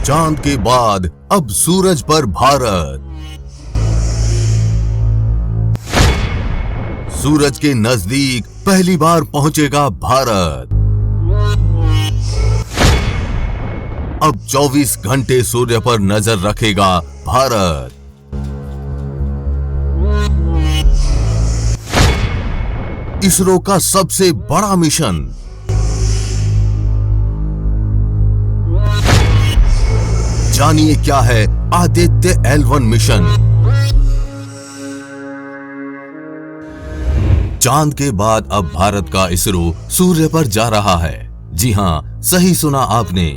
चांद के बाद अब सूरज पर भारत। सूरज के नजदीक पहली बार पहुंचेगा भारत। अब 24 घंटे सूर्य पर नजर रखेगा भारत। इसरो का सबसे बड़ा मिशन। जानिए क्या है आदित्य L1 मिशन। चांद के बाद अब भारत का इसरो सूर्य पर जा रहा है। जी हां, सही सुना आपने।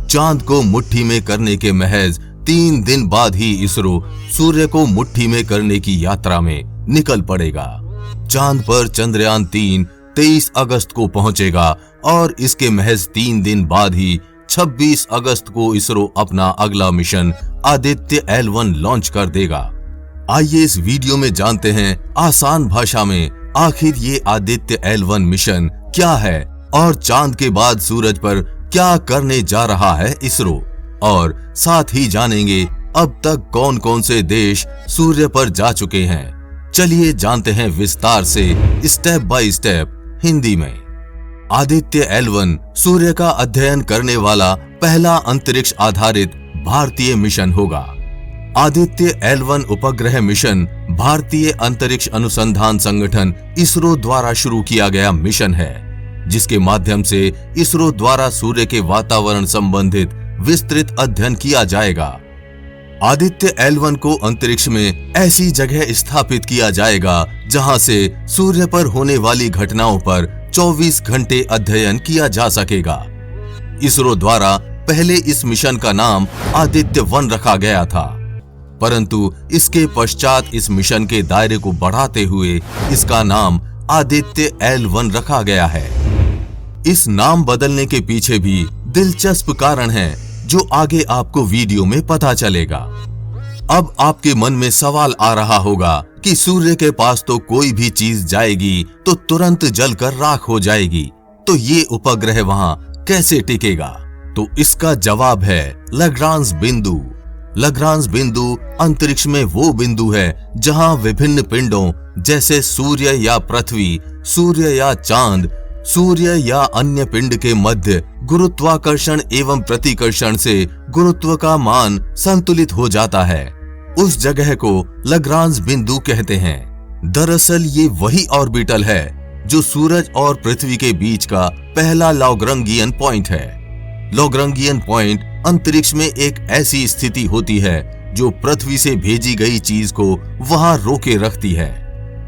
चांद को मुट्ठी में करने के महज 3 दिन बाद ही इसरो सूर्य को मुट्ठी में करने की यात्रा में निकल पड़ेगा। चांद पर चंद्रयान 3 23 अगस्त को पहुंचेगा और इसके महज 3 दिन बाद ही 26 अगस्त को इसरो अपना अगला मिशन आदित्य L1 लॉन्च कर देगा। आइए इस वीडियो में जानते हैं आसान भाषा में आखिर ये आदित्य L1 मिशन क्या है और चांद के बाद सूरज पर क्या करने जा रहा है इसरो, और साथ ही जानेंगे अब तक कौन कौन से देश सूर्य पर जा चुके हैं। चलिए जानते हैं विस्तार से स्टेप बाय स्टेप हिंदी में। आदित्य L1 सूर्य का अध्ययन करने वाला पहला अंतरिक्ष आधारित भारतीय मिशन होगा। आदित्य L1 उपग्रह मिशन भारतीय अंतरिक्ष अनुसंधान संगठन इसरो द्वारा शुरू किया गया मिशन है, जिसके माध्यम से इसरो द्वारा सूर्य के वातावरण संबंधित विस्तृत अध्ययन किया जाएगा। आदित्य L1 को अंतरिक्ष में ऐसी जगह स्थापित किया जाएगा जहां से सूर्य पर होने वाली घटनाओं पर 24 घंटे अध्ययन किया जा सकेगा। इसरो द्वारा पहले इस मिशन का नाम आदित्य 1 रखा गया था, परंतु इसके पश्चात इस मिशन के दायरे को बढ़ाते हुए इसका नाम आदित्य L1 रखा गया है। इस नाम बदलने के पीछे भी दिलचस्प कारण है जो आगे आपको वीडियो में पता चलेगा। अब आपके मन में सवाल आ रहा होगा कि सूर्य के पास तो कोई भी चीज जाएगी तो तुरंत जलकर राख हो जाएगी, तो ये उपग्रह वहां कैसे टिकेगा? तो इसका जवाब है लैग्रांज बिंदु। लैग्रांज बिंदु अंतरिक्ष में वो बिंदु है जहां विभिन्न पिंडों जैसे सूर्य या पृथ्वी, सूर्य या चांद, सूर्य या अन्य पिंड के मध्य गुरुत्वाकर्षण एवं प्रतिकर्षण से गुरुत्व का मान संतुलित हो जाता है। उस जगह को लैग्रांज बिंदु कहते हैं। दरअसल ये वही ऑर्बिटल है जो सूरज और पृथ्वी के बीच का पहला लैग्रांजियन पॉइंट है। लैग्रांजियन पॉइंट अंतरिक्ष में एक ऐसी स्थिति होती है जो पृथ्वी से भेजी गई चीज को वहां रोके रखती है।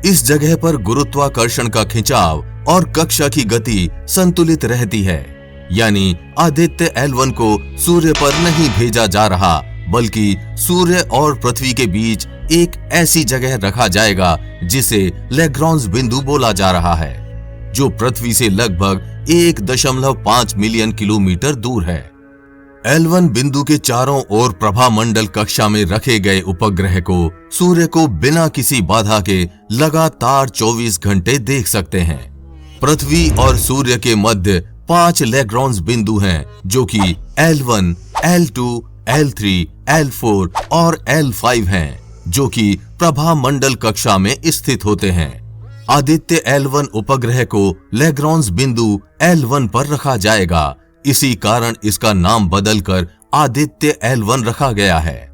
इस जगह पर गुरुत्वाकर्षण का खिंचाव और कक्षा की गति संतुलित रहती है। यानी आदित्य L1 को सूर्य पर नहीं भेजा जा रहा, बल्कि सूर्य और पृथ्वी के बीच एक ऐसी जगह रखा जाएगा जिसे लैग्रांज बिंदु बोला जा रहा है, जो पृथ्वी से लगभग 1.5 मिलियन किलोमीटर दूर है। L1 बिंदु के चारों ओर प्रभामंडल कक्षा में रखे गए उपग्रह को सूर्य को बिना किसी बाधा के लगातार 24 घंटे देख सकते हैं। पृथ्वी और सूर्य के मध्य 5 लैग्रांज बिंदु हैं, जो कि L1, L2, L3, L4 और L5 हैं, जो कि प्रभामंडल कक्षा में स्थित होते हैं। आदित्य L1 उपग्रह को लैग्रांज बिंदु L1 पर रखा जाएगा। इसी कारण इसका नाम बदलकर आदित्य L1 रखा गया है।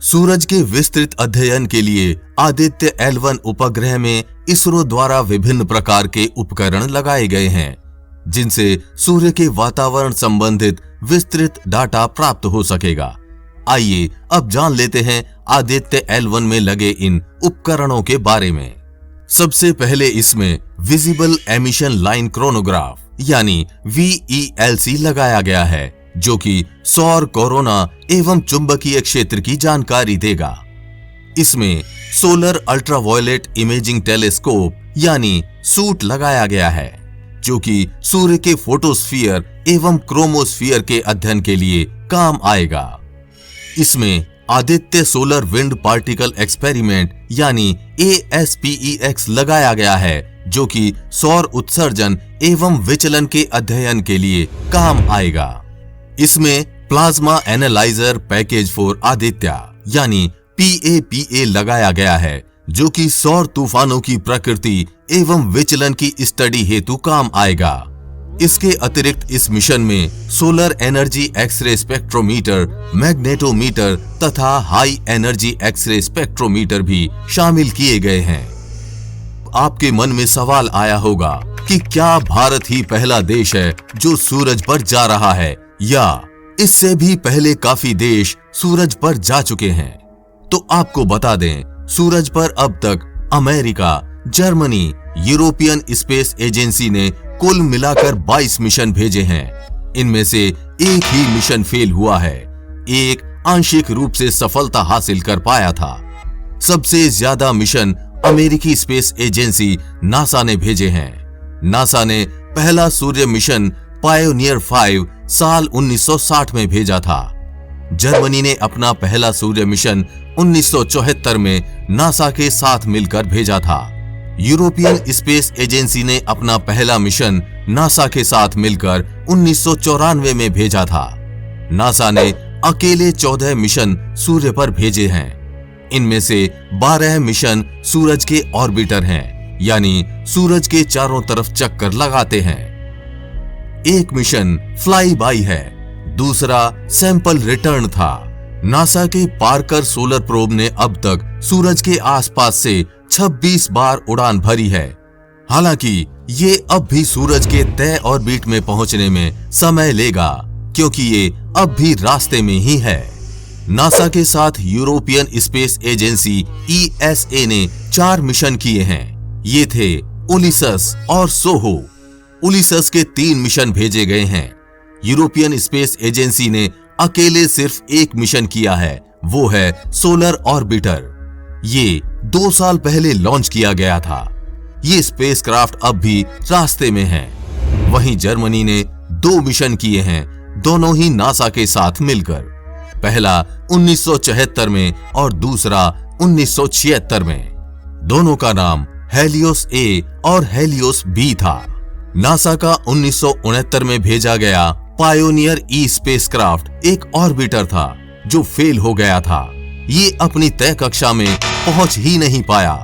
सूरज के विस्तृत अध्ययन के लिए आदित्य L1 उपग्रह में इसरो द्वारा विभिन्न प्रकार के उपकरण लगाए गए हैं, जिनसे सूर्य के वातावरण संबंधित विस्तृत डाटा प्राप्त हो सकेगा। आइए अब जान लेते हैं आदित्य L1 में लगे इन उपकरणों के बारे में। सबसे पहले इसमें विजिबल एमिशन लाइन क्रोनोग्राफ यानी VELC लगाया गया है, जो कि सौर कोरोना एवं चुंबकीय क्षेत्र की जानकारी देगा। इसमें सोलर अल्ट्रावायलेट इमेजिंग टेलीस्कोप यानी सूट लगाया गया है, जो कि सूर्य के फोटोस्फीयर एवं क्रोमोस्फीयर के अध्ययन के लिए काम आएगा। इसमें Aditya solar wind particle experiment यानी ASPEX लगाया गया है, जो कि सौर उत्सर्जन एवं विचलन के अध्ययन के लिए काम आएगा। इसमें plasma analyser package for Aditya यानी PAPA लगाया गया है, जो कि सौर तूफानों की प्रकृति एवं विचलन की स्टडी हेतु काम आएगा। इसके अतिरिक्त इस मिशन में solar energy x-ray spectrometer, magnetometer तथा हाई एनर्जी एक्सरे स्पेक्ट्रोमीटर भी शामिल किए गए हैं। आपके मन में सवाल आया होगा कि क्या भारत ही पहला देश है जो सूरज पर जा रहा है, या इससे भी पहले काफी देश सूरज पर जा चुके हैं? तो आपको बता दें, सूरज पर अब तक America, Germany, European space agency ने कुल मिलाकर 22 मिशन भेजे हैं। इनमें से एक ही मिशन फेल हुआ है, एक आंशिक रूप से सफलता हासिल कर पाया था। सबसे ज्यादा मिशन अमेरिकी स्पेस एजेंसी नासा ने भेजे हैं। नासा ने पहला सूर्य मिशन पायोनियर 5 साल 1960 में भेजा था। जर्मनी ने अपना पहला सूर्य मिशन 1974 में नासा के साथ मिलकर भेजा था। यूरोपियन स्पेस एजेंसी ने अपना पहला मिशन नासा के साथ मिलकर 1994 में भेजा था। नासा ने अकेले 14 मिशन सूर्य पर भेजे हैं। इनमें से 12 मिशन सूरज के ऑर्बिटर हैं, यानी सूरज के चारों तरफ चक्कर लगाते हैं। एक मिशन फ्लाई बाई है, दूसरा सैंपल रिटर्न था। नासा के पार्कर सोलर प्रोब ने अब तक सूरज के आसपास से 26 बार उड़ान भरी है। हालांकि ये अब भी सूरज के तय ऑर्बिट में पहुंचने में समय लेगा, क्योंकि ये अब भी रास्ते में ही है। नासा के साथ यूरोपियन स्पेस एजेंसी ESA ने 4 मिशन किए हैं। ये थे उलिसस और सोहो। उलिसस के 3 मिशन भेजे गए हैं। यूरोपियन स्पेस एजेंसी ने अकेले सिर्फ एक मिशन किया है, वो है सोलर ऑर्बिटर। ये 2 साल पहले लॉन्च किया गया था। ये स्पेसक्राफ्ट अब भी रास्ते में है। वहीं जर्मनी ने 2 मिशन किए हैं, दोनों ही नासा के साथ मिलकर। पहला 1974 में और दूसरा 1976 में। दोनों का नाम हेलियोस A और हेलियोस B था। नासा का 1969 में भेजा गया पायोनियर E स्पेसक्राफ्ट एक ऑर्बिटर था जो फेल हो गया था। ये अपनी तय कक्षा में पहुंच ही नहीं पाया।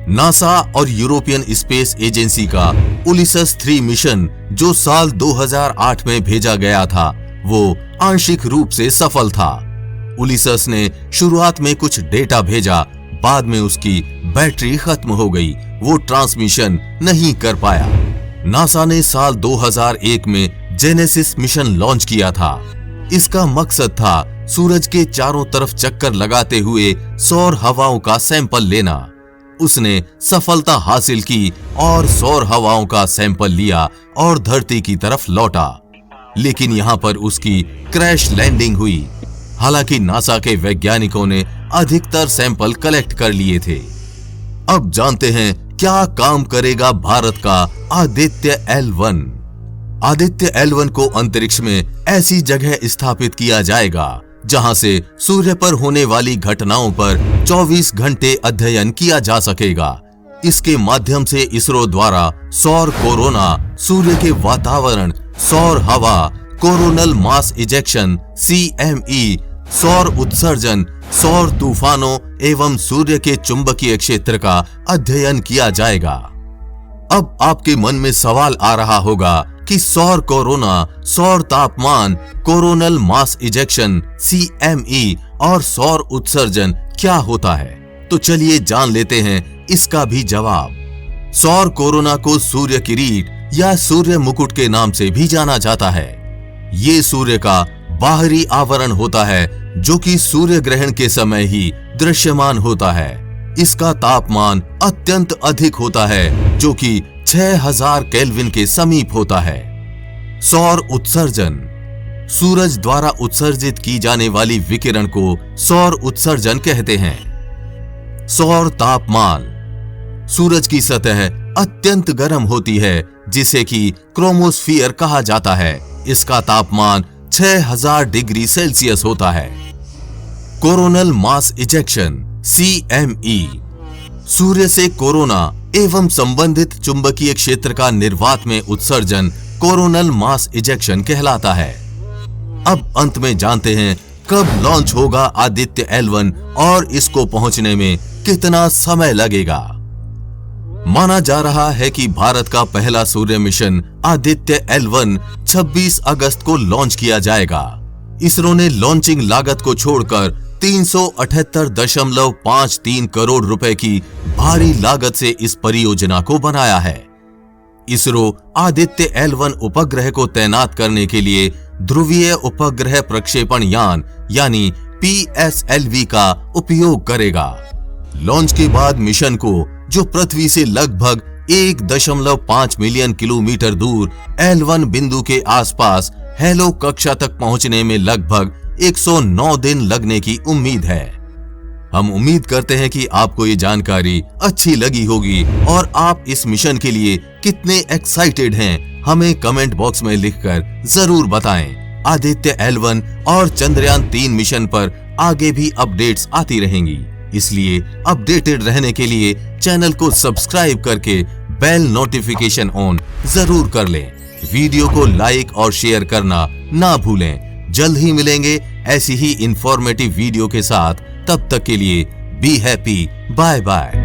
नासा और यूरोपियन स्पेस एजेंसी का उलिसस 3 मिशन जो साल 2008 में भेजा गया था, वो आंशिक रूप से सफल था। उलिसस ने शुरुआत में कुछ डेटा भेजा, बाद में उसकी बैटरी खत्म हो गई, वो ट्रांसमिशन नहीं कर पाया। नासा ने साल 2001 में जेनेसिस मिशन लॉन्च किया था। इसका मकसद था सूरज के चारों तरफ चक्कर लगाते हुए सौर हवाओं का सैंपल लेना। उसने सफलता हासिल की और सौर हवाओं का सैंपल लिया और धरती की तरफ लौटा, लेकिन यहाँ पर उसकी क्रैश लैंडिंग हुई। हालांकि नासा के वैज्ञानिकों ने अधिकतर सैंपल कलेक्ट कर लिए थे। अब जानते हैं क्या काम करेगा भारत का आदित्य L1। आदित्य L1 को अंतरिक्ष में ऐसी जगह स्थापित किया जाएगा जहां से सूर्य पर होने वाली घटनाओं पर 24 घंटे अध्ययन किया जा सकेगा। इसके माध्यम से इसरो द्वारा सौर कोरोना, सूर्य के वातावरण, सौर हवा, कोरोनल मास इजेक्शन CME, सौर उत्सर्जन, सौर तूफानों एवं सूर्य के चुंबकीय क्षेत्र का अध्ययन किया जाएगा। अब आपके मन में सवाल आ रहा होगा कि सौर कोरोना, सौर तापमान, कोरोनल मास इजेक्शन CME और सौर उत्सर्जन क्या होता है? तो चलिए जान लेते हैं इसका भी जवाब। सौर कोरोना को सूर्य किरीट या सूर्य मुकुट के नाम से भी जाना जाता है। ये सूर्य का बाहरी आवरण होता है जो कि सूर्य ग्रहण के समय ही दृश्यमान होता है। इसका तापमान अत्यंत अधिक होता है जो कि 6000 केल्विन के समीप होता है। सौर उत्सर्जन, सूरज द्वारा उत्सर्जित की जाने वाली विकिरण को सौर उत्सर्जन कहते हैं। सौर तापमान, सूरज की सतह अत्यंत गर्म होती है जिसे कि क्रोमोस्फीयर कहा जाता है। इसका तापमान 6000 डिग्री सेल्सियस होता है। कोरोनल मास इजेक्शन CME, सूर्य से कोरोना एवं संबंधित चुंबकीय क्षेत्र का निर्वात में उत्सर्जन कोरोनल मास इजेक्शन कहलाता है। अब अंत में जानते हैं कब लॉन्च होगा आदित्य L1 और इसको पहुंचने में कितना समय लगेगा। माना जा रहा है कि भारत का पहला सूर्य मिशन आदित्य L1 26 अगस्त को लॉन्च किया जाएगा। इसरो ने लॉन्चिंग लागत को छोड़कर 378.53 करोड़ रुपए की भारी लागत से इस परियोजना को बनाया है। इसरो आदित्य L1 उपग्रह को तैनात करने के लिए ध्रुवीय उपग्रह प्रक्षेपण यान यानी PSLV का उपयोग करेगा। लॉन्च के बाद मिशन को, जो पृथ्वी से लगभग 1.5 मिलियन किलोमीटर दूर L1 बिंदु के आसपास हेलो कक्षा तक पहुंचने में लगभग 109 दिन लगने की उम्मीद है। हम उम्मीद करते हैं कि आपको ये जानकारी अच्छी लगी होगी और आप इस मिशन के लिए कितने एक्साइटेड हैं, हमें कमेंट बॉक्स में लिखकर जरूर बताएं। आदित्य L1 और चंद्रयान 3 मिशन पर आगे भी अपडेट्स आती रहेंगी, इसलिए अपडेटेड रहने के लिए चैनल को सब्सक्राइब करके बेल नोटिफिकेशन ऑन जरूर कर लें। वीडियो को लाइक और शेयर करना ना भूलें। जल्द ही मिलेंगे ऐसी ही इंफॉर्मेटिव वीडियो के साथ। तब तक के लिए बी हैप्पी, बाय बाय।